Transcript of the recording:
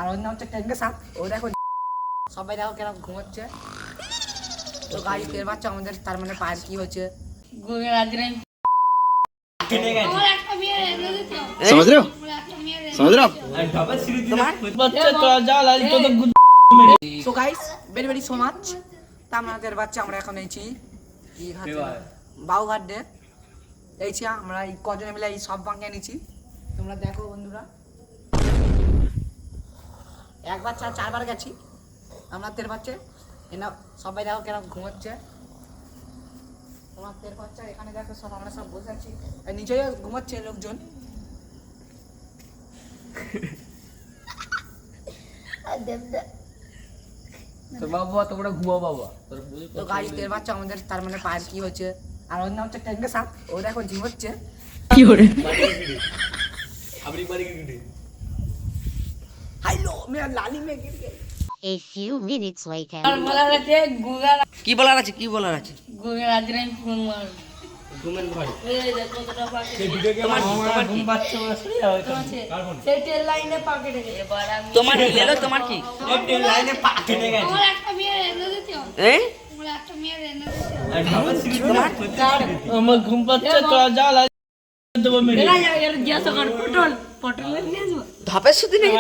আর ওর নাম হচ্ছে টেঙ্গে সাপ। ও দেখো সবাই দেখো কেরকম ঘুমোচ্ছে। তো গাড়ি তেল বাচ্চা আমাদের তার মানে পায়ের কি হচ্ছে समझ रहे हो समझ रहे हो so guys very very so much. তা আমাদের বাচ্চা আমরা এখন এইছি কি ঘাটে বাউঘাট ডে এইছি আমরা এই কজনে মিলে এই সব বাঙ্গে নিয়েছি। তোমরা দেখো বন্ধুরা একবার চারবার গেছি আমরা তের বাচ্চা এনা সবাই দেখো কেরকম ঘুমোচ্ছে। তোমার তের বাচ্চা এখানে দেখো সব আমরা সব বসে আছি আর নিচেই ঘুমাচ্ছে লোকজন। তো বাবা তোমরা ঘুমাও বাবা। তো গাড়ি তের বাচ্চা আমাদের তার মানে পায়ের কি হচ্ছে আর ওর নাম হচ্ছে টেঙ্গে সাপ। ও দেখো ঝিমোচ্ছে কি করে হাইলো মেরা লালি মে গির গই। A few minutes later. কি বলার আছে কি বলার আছে ঘুমেন ভাই তোমার লেলো তোমার কি আমার ঘুম পাচ্ছে তো যা ধাপের সুদি নেই